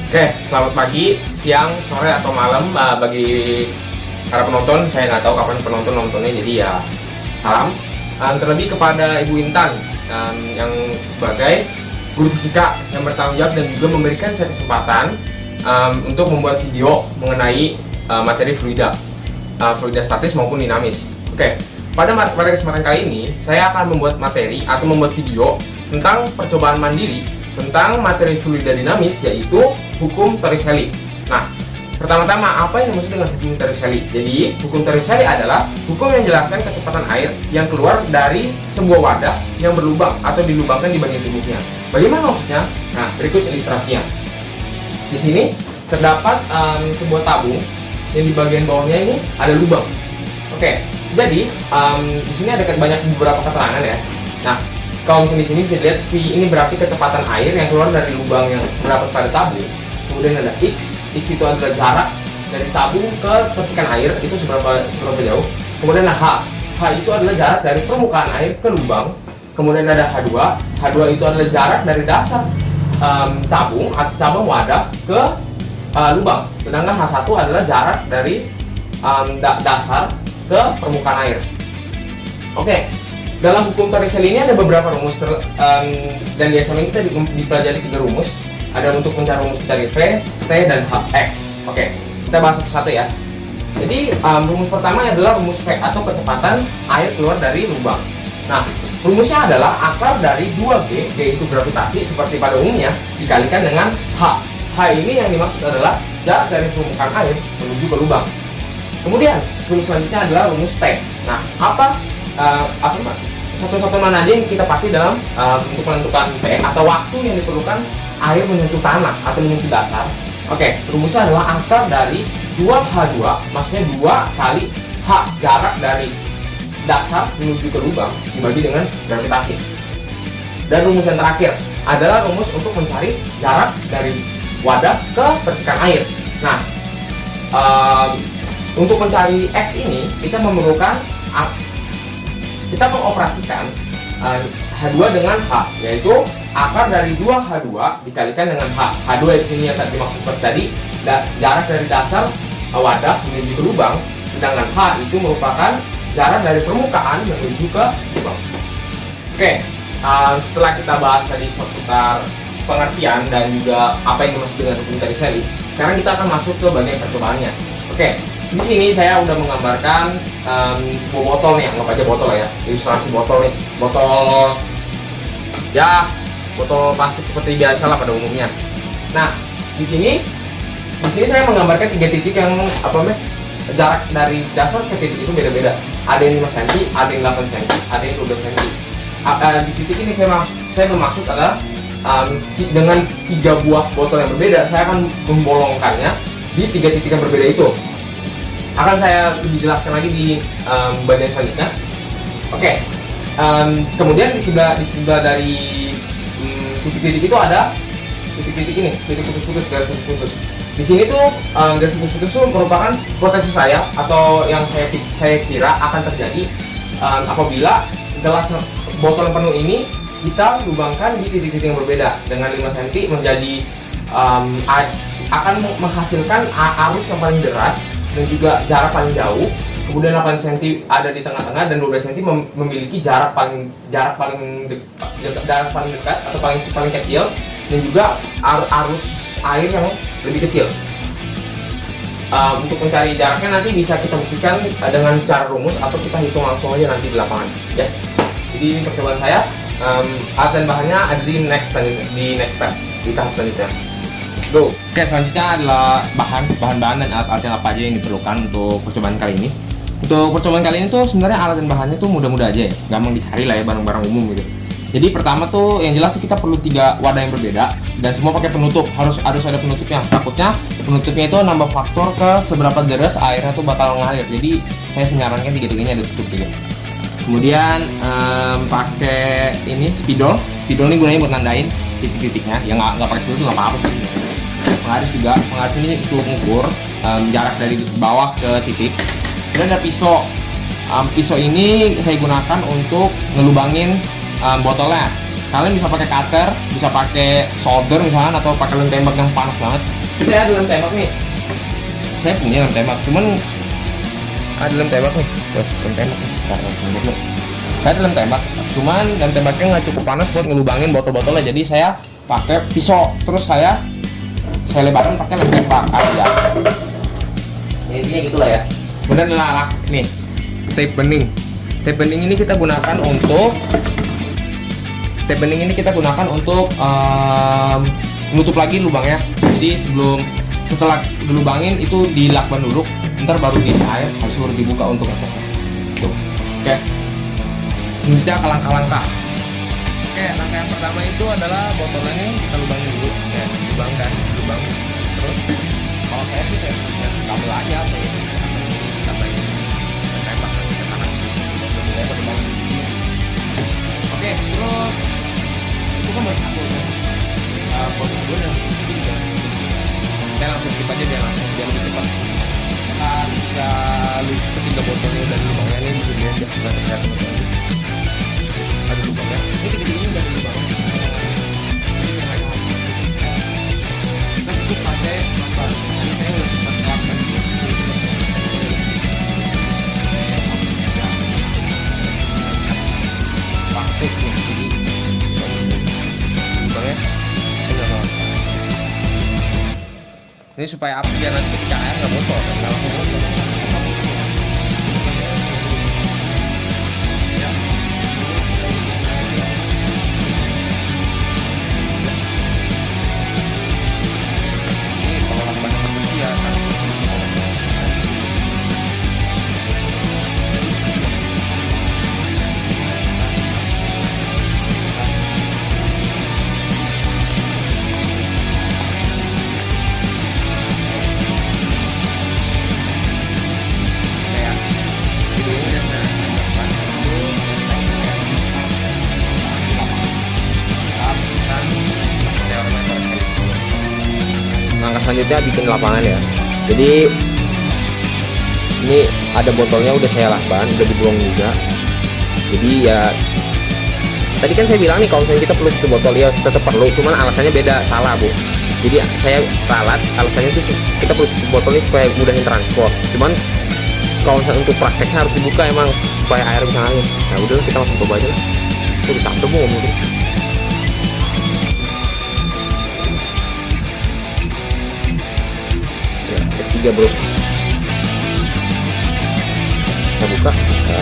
Oke, selamat pagi, siang, sore, atau malam bagi para penonton. Saya nggak tahu kapan penonton nontonnya, jadi ya salam. Terlebih kepada Ibu Intan yang sebagai guru fisika yang bertanggung jawab dan juga memberikan saya kesempatan untuk membuat video mengenai materi fluida statis maupun dinamis. Oke, pada kesempatan kali ini saya akan membuat materi atau membuat video tentang percobaan mandiri tentang materi fluida dinamis, yaitu hukum Torricelli. Nah, pertama-tama apa yang dimaksud dengan hukum Torricelli? Jadi, hukum Torricelli adalah hukum yang menjelaskan kecepatan air yang keluar dari sebuah wadah yang berlubang atau dilubangkan di bagian tubuhnya. Bagaimana maksudnya? Nah, berikut ilustrasinya. Di sini terdapat sebuah tabung yang di bagian bawahnya ini ada lubang. Oke, jadi di sini ada beberapa keterangan ya. Nah, kalau misalnya di sini bisa dilihat V ini berarti kecepatan air yang keluar dari lubang yang berada pada tabung. Kemudian ada X itu adalah jarak dari tabung ke percikan air, itu seberapa jauh. Kemudian ada H itu adalah jarak dari permukaan air ke lubang. Kemudian ada H2 itu adalah jarak dari dasar tabung atau cabang wadah ke lubang. Sedangkan H1 adalah jarak dari dasar ke permukaan air. Oke. Dalam hukum Torricelli ini ada beberapa rumus dan biasanya kita dipelajari 3 rumus. Ada untuk mencari rumus dari V, T, dan X. Oke, kita bahas satu-satu ya. Jadi rumus pertama adalah rumus V atau kecepatan air keluar dari lubang. Nah, rumusnya adalah akar dari 2G, G itu gravitasi seperti pada umumnya, dikalikan dengan H. H ini yang dimaksud adalah jarak dari permukaan air menuju ke lubang. Kemudian rumus selanjutnya adalah rumus T. Nah, satu-satu mana aja yang kita pakai dalam untuk menentukan T atau waktu yang diperlukan air menyentuh tanah atau menyentuh dasar. Oke, rumusnya adalah akar dari 2H2, maksudnya 2 kali H, jarak dari dasar menuju ke lubang dibagi dengan gravitasi. Dan rumus yang terakhir adalah rumus untuk mencari jarak dari wadah ke percikan air. Nah, untuk mencari X ini kita memerlukan kita mengoperasikan H2 dengan H, yaitu akar dari 2H2 dikalikan dengan H. H2 di sini yang tadi dimaksud tadi, jarak dari dasar wadah menuju ke lubang, sedangkan H itu merupakan jarak dari permukaan menuju ke lubang. Oke, setelah kita bahas tadi seputar pengertian dan juga apa yang dimaksud dengan hukum Torricelli, sekarang kita akan masuk ke bagian percobaannya. Oke. Di sini saya udah menggambarkan sebuah botol nih, anggap aja botol ya, ilustrasi botol nih, botol plastik seperti biasa lah pada umumnya. Nah, di sini saya menggambarkan 3 titik yang jarak dari dasar ke titik itu beda-beda. Ada yang 5 cm, ada yang 8 cm, ada yang 12 cm. Di titik ini saya bermaksud adalah dengan 3 buah botol yang berbeda, saya akan membolongkannya di 3 titik yang berbeda itu. Akan saya lebih jelaskan lagi di bagian selanjutnya. Oke, kemudian di sebelah dari titik-titik itu ada titik-titik ini, titik putus-putus, garis putus-putus. Di sini tuh garis putus-putus itu merupakan hipotesis saya atau yang saya kira akan terjadi apabila gelas botol yang penuh ini kita lubangkan di titik-titik yang berbeda. Dengan 5 cm menjadi akan menghasilkan arus yang paling deras dan juga jarak paling jauh. Kemudian 8 cm ada di tengah-tengah dan 12 cm memiliki jarak paling dekat atau paling kecil, dan juga arus air yang lebih kecil. Untuk mencari jaraknya nanti bisa kita buktikan dengan cara rumus atau kita hitung langsung aja nanti di lapangan ya. Jadi ini percobaan saya. Alat dan bahannya ada di next step, di tahap selanjutnya. Go. Oke, selanjutnya adalah bahan-bahan dan alat-alat yang apa aja yang diperlukan untuk percobaan kali ini. Untuk percobaan kali ini tuh sebenarnya alat dan bahannya tuh mudah-mudah aja ya, gampang dicari lah ya, barang-barang umum gitu. Jadi pertama tuh yang jelas kita perlu 3 wadah yang berbeda dan semua pakai penutup, harus ada penutupnya. Takutnya penutupnya itu nambah faktor ke seberapa deras airnya tuh bakal ngalir. Jadi saya menyarankan 3-tiganya ada tutup gitu. Kemudian pakai ini spidol ini gunanya buat nandain titik-titiknya. Ya nggak pakai spidol tuh nggak apa-apa sih. Penggaris ini untuk mengukur jarak dari bawah ke titik. Dan ada pisau. Pisau ini saya gunakan untuk ngelubangin botolnya. Kalian bisa pakai cutter, bisa pakai solder misalnya, atau pakai lem tembak yang panas banget. Saya ada lem tembak nih. Saya punya lem tembak, cuman ada lem tembak nih. Tuh, lem tembak nih. Saya ada lem tembak, cuman lem tembaknya nggak cukup panas buat ngelubangin botol-botolnya. Jadi saya pakai pisau, terus saya lebarin pakai lem tembak aja. Intinya gitulah ya. Kemudian adalah nih tape bening. Tape bening ini kita gunakan untuk menutup lagi lubangnya. Jadi setelah dilubangin itu dilakban dulu, ntar baru diisi air, harus baru dibuka untuk ngetesnya. Tuh. Oke. Selanjutnya ke langkah-langkah. Oke, langkah yang pertama itu adalah botolnya nih kita lubangin dulu. Ya, lubang. Terus kalau saya sih saya kabel aja kayak gitu. Tambahin tembak ke kanan. Oke, terus itu kan baru satu ya. Botol dulu yang ketiga. Saya langsung skip aja biar lebih cepat. Ketika ketiga botolnya udah dilubangnya nih, bisa dilihat ya, nggak terlihat teman-teman. Ada lubangnya. Ini tiga-tiganya udah ada lubangnya. Kita cukup pakai pelan-pelan. Ini saya udah sempat terapkan. Praktik nih. Lubangnya. Ini supaya api biar nanti ketika air nggak bocor, nggak langsung bocor. Ini kalau lakbannya bersih ya kan. Langkah selanjutnya bikin lapangan ya. Jadi ini ada botolnya udah saya lakban, udah dibuang juga. Jadi ya tadi kan saya bilang nih kalau misalnya kita perlu tutup botol ya tetap perlu, cuman alasannya beda, salah Bu. Jadi saya ralat alasannya itu kita perlu tutup botolnya supaya mudahin transport. Cuman kalau misalnya untuk prakteknya harus dibuka emang supaya air bisa ngalir. Nah udah kita langsung coba aja lah. Tuh ditambah Bu ngomongin. Ketiga bro, kita buka,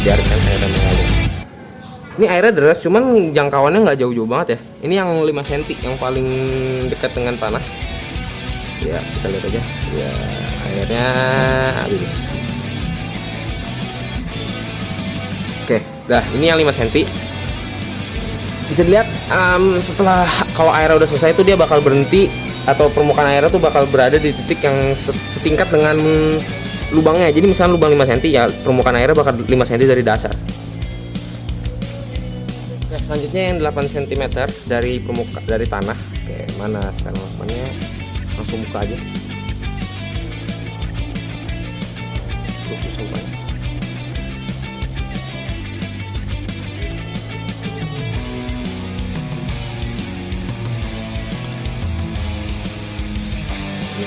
biarkan airnya mengalir. Ini airnya deras, cuman jangkauannya nggak jauh-jauh banget ya. Ini yang 5 cm yang paling dekat dengan tanah. Ya kita lihat aja. Ya airnya habis. Oke, dah ini yang 5 cm. Bisa dilihat setelah kalau airnya udah selesai itu dia bakal berhenti, atau permukaan airnya tuh bakal berada di titik yang setingkat dengan lubangnya. Jadi misalnya lubang 5 cm ya permukaan airnya bakal 5 cm dari dasar. Nah, selanjutnya yang 8 cm dari tanah. Oke, mana sekarang lapannya? Langsung buka aja. Susah banget.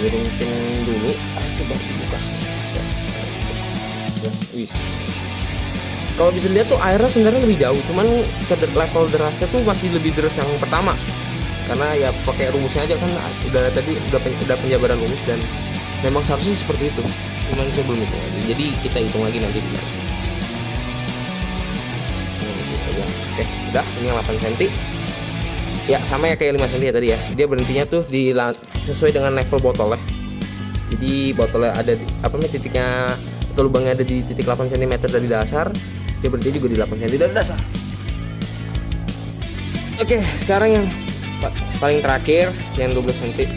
Miringin dulu, coba dibuka. Kalau bisa lihat tuh airnya sebenarnya lebih jauh, cuman level derasnya tuh masih lebih deras yang pertama. Karena ya pakai rumusnya aja kan udah penjabaran rumus dan memang seharusnya seperti itu. Cuman saya belum hitung lagi. Jadi kita hitung lagi nanti dulu. Oke, udah ini yang 8 cm. Ya sama ya kayak 5 cm ya tadi ya. Dia berhentinya tuh sesuai dengan level botolnya. Jadi botolnya ada titiknya atau lubangnya ada di titik 8 cm dari dasar. Dia berhenti juga di 8 cm dari dasar. Oke, sekarang yang paling terakhir yang 12 cm.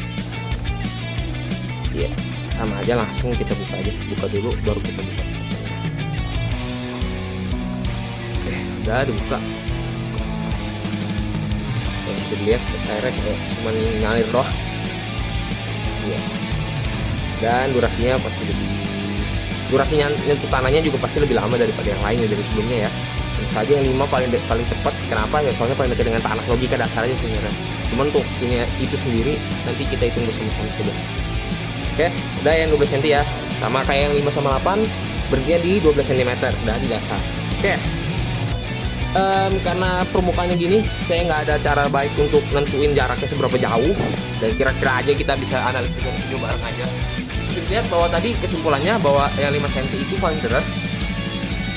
Iya, sama aja langsung kita buka aja. Buka dulu baru kita buka. Oke, udah dibuka. Bisa dilihat airnya kayak cuma ngalir doang. Iya. Dan durasinya nyentuh tanahnya juga pasti lebih lama daripada yang lainnya dari sebelumnya ya. Tentu saja yang 5 paling cepat. Kenapa ya? Soalnya paling dekat dengan tanah, logika dasar aja sebenarnya. Cuman untuk punya itu sendiri nanti kita hitung bersama-sama saja. Oke, udah yang 12 cm ya. Sama kayak yang 5 sama 8, berhentinya di 12 cm udah di dasar. Oke. Karena permukaannya gini, saya nggak ada cara baik untuk nentuin jaraknya seberapa jauh. Dan kira-kira aja kita bisa analisis video bareng aja. Bisa lihat bahwa tadi kesimpulannya bahwa yang 5 cm itu paling deras.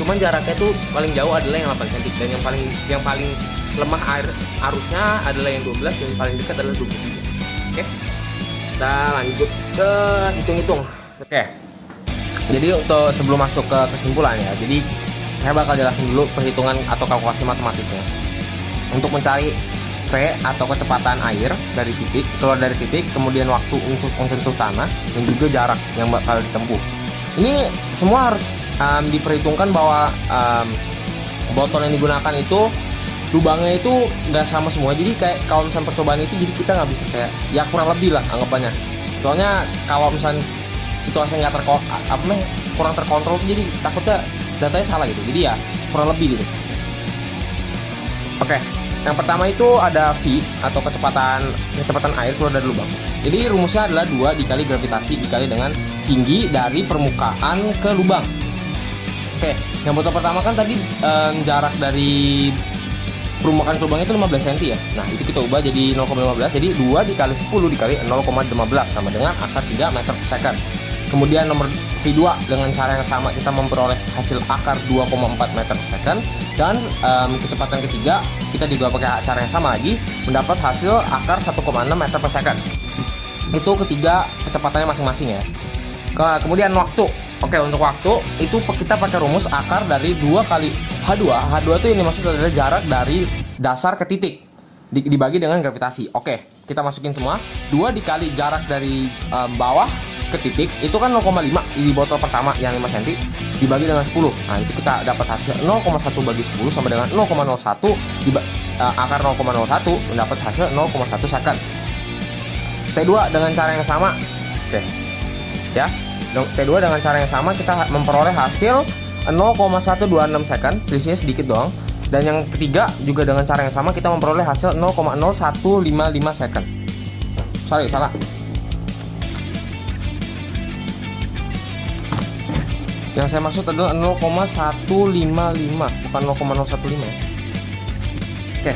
Cuman jaraknya tuh paling jauh adalah yang 8 cm, dan yang paling lemah arusnya adalah yang 12, dan paling dekat adalah 23. Oke. Kita lanjut ke hitung-hitung. Oke. Jadi untuk sebelum masuk ke kesimpulan ya, jadi saya bakal jelasin dulu perhitungan atau kalkulasi matematisnya. Untuk mencari V atau kecepatan air dari titik, keluar dari titik, kemudian waktu untuk menyentuh tanah, dan juga jarak yang bakal ditempuh. Ini semua harus diperhitungkan bahwa botol yang digunakan itu lubangnya itu nggak sama semua. Jadi kayak kalau misalnya percobaan itu, jadi kita nggak bisa kayak ya kurang lebih lah anggapannya. Soalnya kalau misalnya situasi nggak kurang terkontrol, jadi takutnya datanya salah gitu. Jadi ya kurang lebih gitu. Oke, yang pertama itu ada V atau kecepatan air keluar dari lubang. Jadi rumusnya adalah 2 dikali gravitasi dikali dengan tinggi dari permukaan ke lubang. Oke, yang botol pertama kan tadi jarak dari permukaan ke lubang itu 15 cm ya. Nah, itu kita ubah jadi 0,15. Jadi 2 dikali 10 dikali 0,15 sama dengan akar 3 meter per second. Kemudian nomor V2 dengan cara yang sama kita memperoleh hasil akar 2,4 meter per second. Dan kecepatan ketiga kita juga pakai cara yang sama lagi, mendapat hasil akar 1,6 meter per second. Itu ketiga kecepatannya masing-masing ya. Kemudian waktu. Oke, untuk waktu itu kita pakai rumus akar dari 2 kali H2. H2 itu ini maksudnya adalah jarak dari dasar ke titik dibagi dengan gravitasi. Oke, kita masukin semua. 2 dikali jarak dari bawah ke titik itu kan 0,5 di botol pertama yang 5 cm dibagi dengan 10. Nah, itu kita dapat hasil 0,1 bagi 10 sama dengan 0,01 akar 0,01 mendapat hasil 0,1 second. T2 dengan cara yang sama. Oke. Ya. T2 dengan cara yang sama kita memperoleh hasil 0,126 second, selisihnya sedikit doang. Dan yang ketiga juga dengan cara yang sama kita memperoleh hasil 0,0155 second. Sorry, salah. Yang saya maksud adalah 0,155, bukan 0,015 ya. Oke,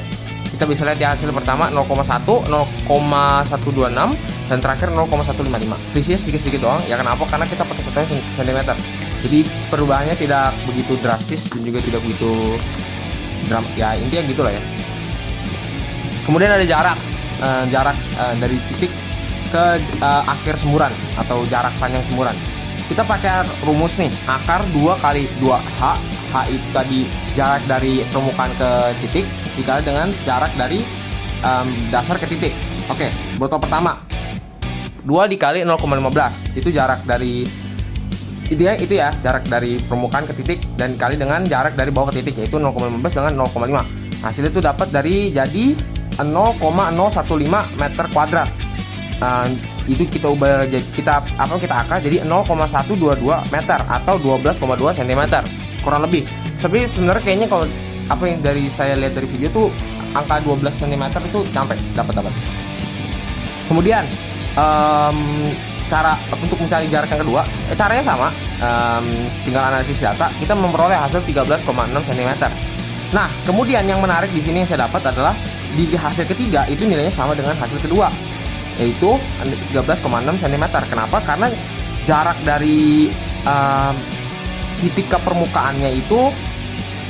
kita bisa lihat ya hasil pertama 0,1, 0,126, dan terakhir 0,155. Selisihnya sedikit-sedikit doang. Ya kenapa? Karena kita pakai 1 cm. Jadi perubahannya tidak begitu drastis dan juga tidak begitu ya intinya gitulah ya. Kemudian ada jarak dari titik ke akhir semburan atau jarak panjang semburan. Kita pakai rumus nih, akar 2 kali 2H. H itu tadi jarak dari permukaan ke titik dikali dengan jarak dari dasar ke titik. Oke, botol pertama 2 dikali 0,15 itu jarak dari itu ya jarak dari permukaan ke titik dan dikali dengan jarak dari bawah ke titik, yaitu 0,15 dengan 0,5. Hasilnya itu dapat dari jadi 0,015 meter kuadrat. Itu kita ubah kita akar jadi 0,122 meter atau 12,2 cm kurang lebih. Tapi sebenarnya kayaknya kalau apa yang dari saya lihat dari video tuh angka 12 cm itu dapat. Kemudian cara untuk mencari jarak yang kedua, caranya sama, tinggal analisis data, kita memperoleh hasil 13,6 cm. Nah, kemudian yang menarik di sini yang saya dapat adalah di hasil ketiga itu nilainya sama dengan hasil kedua, yaitu 13,6 cm. Kenapa? Karena jarak dari titik ke permukaannya itu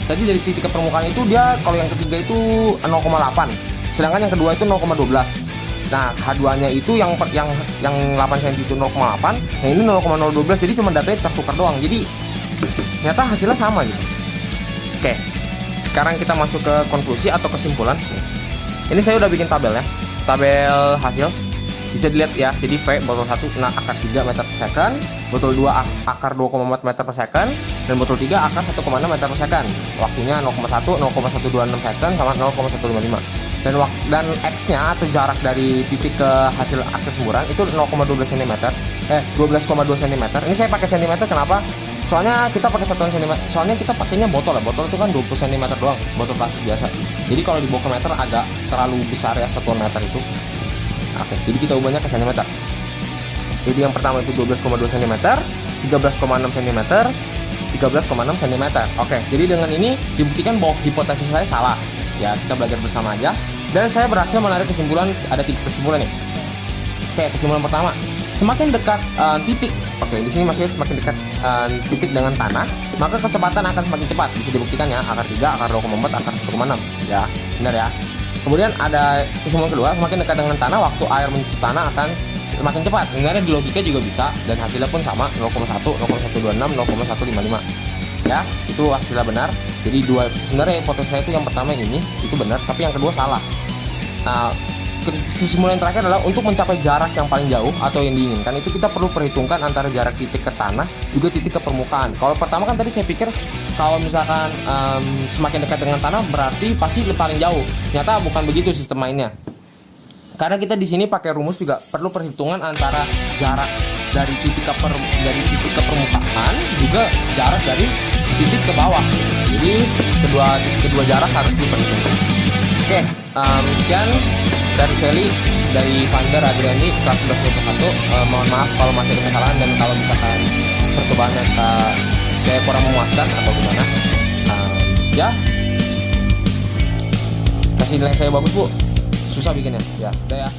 tadi dari titik ke permukaan itu dia kalau yang ketiga itu 0,8, sedangkan yang kedua itu 0,12. Nah, H2-nya itu yang 8 cm itu 0,8, yang ini 0,012, jadi cuma datanya tertukar doang. Jadi ternyata hasilnya sama gitu. Oke. Sekarang kita masuk ke konklusi atau kesimpulan. Ini saya udah bikin tabel ya. Tabel hasil. Bisa dilihat ya. Jadi V botol 1 kena akar 3 meter per second, botol 2 akar 2,4 meter per second, dan botol 3 akar 1,6 meter per second. Waktunya 0,1, 0,126 second sama 0,155. Dan X-nya atau jarak dari titik ke hasil akhir semburan itu 0,12 cm. 12,2 cm. Ini saya pakai cm kenapa? Soalnya kita pakai 1 cm. Soalnya kita pakainya botol ya. Botol itu kan 20 cm doang, botol plastik biasa. Jadi kalau dibawa ke meter agak terlalu besar ya, 1 meter itu. Oke, jadi kita ubahnya ke cm. Jadi yang pertama itu 12,2 cm, 13,6 cm, 13,6 cm. Oke, jadi dengan ini dibuktikan bahwa hipotesis saya salah. Ya, kita belajar bersama aja. Dan saya berhasil menarik kesimpulan, ada 3 kesimpulan nih. Oke, kesimpulan pertama, semakin dekat titik, oke, di sini maksudnya semakin dekat titik dengan tanah, maka kecepatan akan semakin cepat. Bisa dibuktikan ya, akar 3, akar 2,4, akar 1,6. Ya, benar ya. Kemudian ada kesimpulan kedua, semakin dekat dengan tanah, waktu air menyentuh tanah akan semakin cepat. Sebenarnya di logika juga bisa, dan hasilnya pun sama, 0,1, 0,126, 0,155. Ya, itu hasilnya benar. Jadi sebenarnya hipotesis saya itu yang pertama yang ini itu benar, tapi yang kedua salah. Nah, kesimpulan terakhir adalah untuk mencapai jarak yang paling jauh atau yang diinginkan itu kita perlu perhitungkan antara jarak titik ke tanah juga titik ke permukaan. Kalau pertama kan tadi saya pikir kalau misalkan semakin dekat dengan tanah berarti pasti paling jauh. Ternyata bukan begitu sistem mainnya. Karena kita di sini pakai rumus juga perlu perhitungan antara jarak dari titik ke permukaan juga jarak dari titik ke bawah. Jadi kedua jarak harus diperhitungkan. Oke, sekian dari Shelly, dari Vander Adriani kelas 11 mohon maaf kalau masih ada kesalahan dan kalau misalkan percobaannya kayak kurang memuaskan atau gimana. Ya, kasih nilai saya bagus bu, susah bikinnya ya, udah ya.